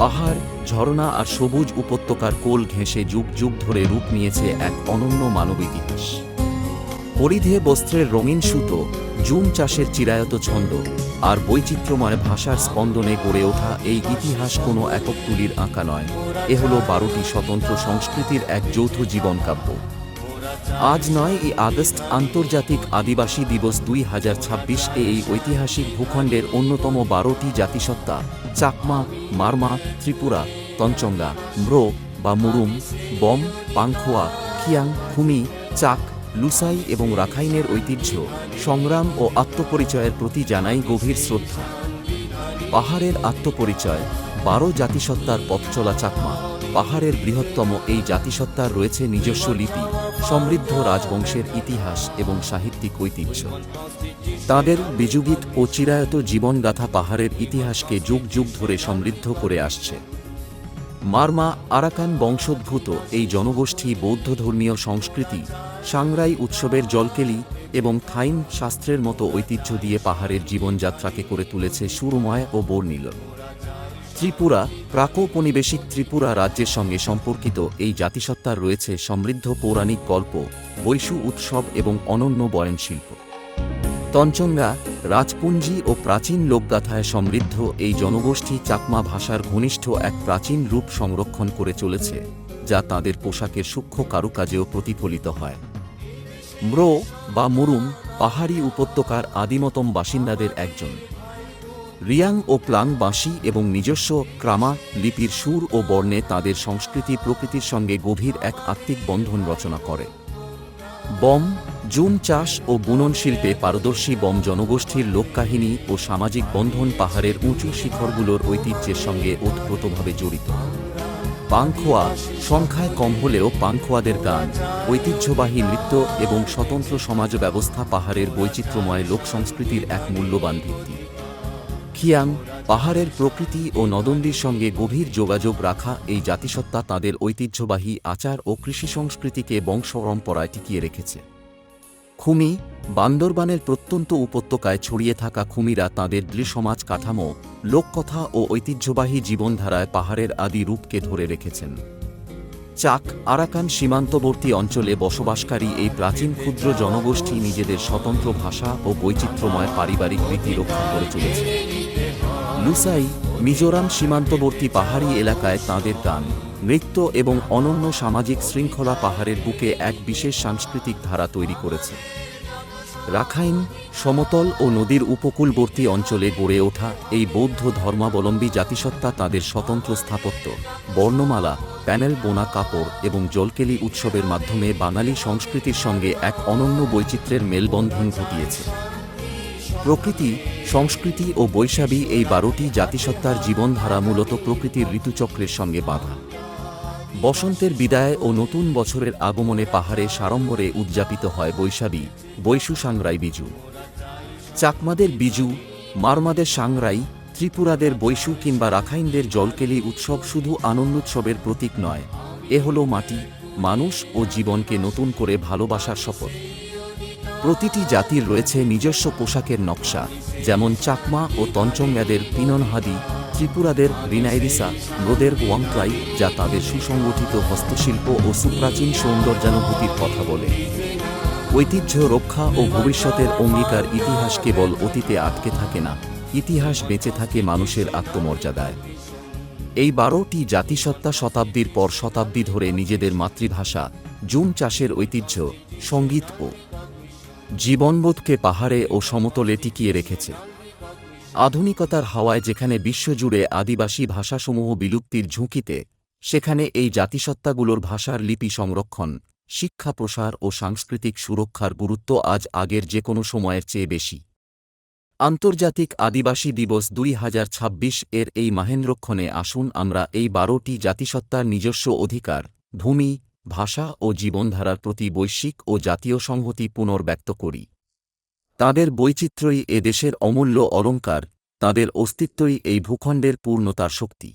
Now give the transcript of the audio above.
পাহাড়, ঝর্ণা আর সবুজ উপত্যকার কোল ঘেঁষে যুগ যুগ ধরে রূপ নিয়েছে এক অনন্য মানব ইতিহাস। পরিধে বস্ত্রের রঙিন সুতো, জুম চাষের চিরায়ত ছন্দ আর বৈচিত্র্যময় ভাষার স্পন্দনে গড়ে ওঠা এই ইতিহাস কোনো একক তুলির আঁকা নয়, এ হল 12টি স্বতন্ত্র সংস্কৃতির এক যৌথ জীবনকাব্য। আজ 9ই আগস্ট আন্তর্জাতিক আদিবাসী দিবস 2026 এই ঐতিহাসিক ভূখণ্ডের অন্যতম 12টি জাতিসত্তা চাকমা, মারমা, ত্রিপুরা, তঞ্চঙ্গা, ম্রো বা মুরুম, বম, পাংখোয়া, খিয়াং, খুমি, চাক, লুসাই এবং রাখাইনের ঐতিহ্য, সংগ্রাম ও আত্মপরিচয়ের প্রতি জানাই গভীর শ্রদ্ধা। পাহাড়ের আত্মপরিচয়। 12 জাতিসত্তার পথচলা চাকমা। পাহাড়ের বৃহত্তম এই জাতিসত্তার রয়েছে নিজস্ব লিপি, সমৃদ্ধ রাজবংশের ইতিহাস এবং সাহিত্যিক ঐতিহ্য। তাঁদের বিযুগিত ও চিরায়ত জীবনগাথা পাহাড়ের ইতিহাসকে যুগ যুগ ধরে সমৃদ্ধ করে আসছে। মারমা, আরাকান বংশোদ্ভূত এই জনগোষ্ঠী বৌদ্ধ ধর্মীয় সংস্কৃতি, সাংরাই উৎসবের জলকেলি এবং থাইম শাস্ত্রের মতো ঐতিহ্য দিয়ে পাহাড়ের জীবনযাত্রাকে করে তুলেছে সুরময় ও বর্ণিল। ত্রিপুরা, প্রাক-ঔপনিবেশিক ত্রিপুরা রাজ্যের সঙ্গে সম্পর্কিত এই জাতিসত্তার রয়েছে সমৃদ্ধ পৌরাণিক গল্প, বৈশু উৎসব এবং অনন্য বয়নশিল্প। তঞ্চঙ্গা, রাজপুঞ্জি ও প্রাচীন লোকগাথায় সমৃদ্ধ এই জনগোষ্ঠী চাকমা ভাষার ঘনিষ্ঠ এক প্রাচীন রূপ সংরক্ষণ করে চলেছে, যা তাদের পোশাকের সূক্ষ্ম কারুকাজেও প্রতিফলিত হয়। ম্রো বা মুরুম, পাহাড়ি উপত্যকার আদিমতম বাসিন্দাদের একজন। রিয়াং ও প্লাং বাঁশি এবং নিজস্ব ক্রামা লিপির সুর ও বর্ণে তাদের সংস্কৃতি প্রকৃতির সঙ্গে গভীর এক আত্মিক বন্ধন রচনা করে। বম, জুম চাষ ও বুনন শিল্পে পারদর্শী বম জনগোষ্ঠীর লোককাহিনী ও সামাজিক বন্ধন পাহাড়ের উঁচু শিখরগুলোর ঐতিহ্যের সঙ্গে ওতপ্রোতভাবে জড়িত। পাংখোয়া, সংখ্যায় কম হলেও পাংখোয়াদের গান, ঐতিহ্যবাহী নৃত্য এবং স্বতন্ত্র সমাজ ব্যবস্থা পাহাড়ের বৈচিত্র্যময় লোকসংস্কৃতির এক মূল্যবান ভিত্তি। খিয়াং, পাহাড়ের প্রকৃতি ও নদন্ডির সঙ্গে গভীর যোগাযোগ রাখা এই জাতিসত্তা তাদের ঐতিহ্যবাহী আচার ও কৃষি সংস্কৃতিকে বংশপরম্পরায় টিকিয়ে রেখেছে। খুমি, বান্দরবানের প্রত্যন্ত উপত্যকায় ছড়িয়ে থাকা খুমিরা তাঁদের সমাজ কাঠামো, লোককথা ও ঐতিহ্যবাহী জীবনধারায় পাহাড়ের আদি রূপকে ধরে রেখেছেন। চাক, আরাকান সীমান্তবর্তী অঞ্চলে বসবাসকারী এই প্রাচীন ক্ষুদ্র জনগোষ্ঠী নিজেদের স্বতন্ত্র ভাষা ও বৈচিত্র্যময় পারিবারিক রীতি রক্ষা করে চলেছে। লুসাই, মিজোরাম সীমান্তবর্তী পাহাড়ি এলাকায় তাঁদের গান, নৃত্য এবং অনন্য সামাজিক শৃঙ্খলা পাহাড়ের বুকে এক বিশেষ সাংস্কৃতিক ধারা তৈরি করেছে। রাখাইন, সমতল ও নদীর উপকূলবর্তী অঞ্চলে গড়ে ওঠা এই বৌদ্ধ ধর্মাবলম্বী জাতিসত্তা তাদের স্বতন্ত্র স্থাপত্য, বর্ণমালা, প্যানেল বোনা কাপড় এবং জলকেলি উৎসবের মাধ্যমে বাঙালি সংস্কৃতির সঙ্গে এক অনন্য বৈচিত্র্যের মেলবন্ধন ঘটিয়েছে। প্রকৃতি, সংস্কৃতি ও বৈশাখী এই 12টি জাতিসত্তার জীবনধারা মূলত প্রকৃতির ঋতুচক্রের সঙ্গে বাঁধা। বসন্তের বিদায় ও নতুন বছরের আগমনে পাহাড়ে সাড়ম্বরে উদযাপিত হয় বৈশাখী, বৈশু সাংরাই বিজু। চাকমাদের বিজু, মারমাদের সাংরাই, ত্রিপুরাদের বৈশু কিংবা রাখাইনদের জলকেলি উৎসব শুধু আনন্দোৎসবের প্রতীক নয়, এ হল মাটি, মানুষ ও জীবনকে নতুন করে ভালোবাসার শপথ। প্রতিটি জাতির রয়েছে নিজস্ব পোশাকের নকশা, যেমন চাকমা ও তঞ্চঙ্গাদের পিননহাদি, ত্রিপুরাদের রিনাইরিসা, ম্রোদের ওয়াংক্লাই, যা তাদের সুসংগঠিত হস্তশিল্প ও সুপ্রাচীন সৌন্দর্যানুভূতির কথা বলে। ঐতিহ্য রক্ষা ও ভবিষ্যতের অঙ্গীকার। ইতিহাস কেবল অতীতে আটকে থাকে না, ইতিহাস বেঁচে থাকে মানুষের আত্মমর্যাদায়। এই 12টি জাতিসত্তা শতাব্দীর পর শতাব্দী ধরে নিজেদের মাতৃভাষা, জুম চাষের ঐতিহ্য, সঙ্গীত ও জীবনবোধকে পাহাড়ে ও সমতলে টিকিয়ে রেখেছে। আধুনিকতার হাওয়ায় যেখানে বিশ্বজুড়ে আদিবাসী ভাষাসমূহ বিলুপ্তির ঝুঁকিতে, সেখানে এই জাতিসত্তাগুলোর ভাষার লিপি সংরক্ষণ, শিক্ষা প্রসার ও সাংস্কৃতিক সুরক্ষার গুরুত্ব আজ আগের যে কোনো সময়ের চেয়ে বেশি। আন্তর্জাতিক আদিবাসী দিবস 2026 এর এই মাহেন্দ্রক্ষণে আসুন আমরা এই 12টি জাতিসত্তার নিজস্ব অধিকার, ভূমি, ভাষা ও জীবনধারার প্রতি বৈশ্বিক ও জাতীয় সংহতি পুনর্ব্যক্ত করি। তাঁদের বৈচিত্র্যই এ দেশের অমূল্য অলংকার, তাঁদের অস্তিত্বই এই ভূখণ্ডের পূর্ণতার শক্তি।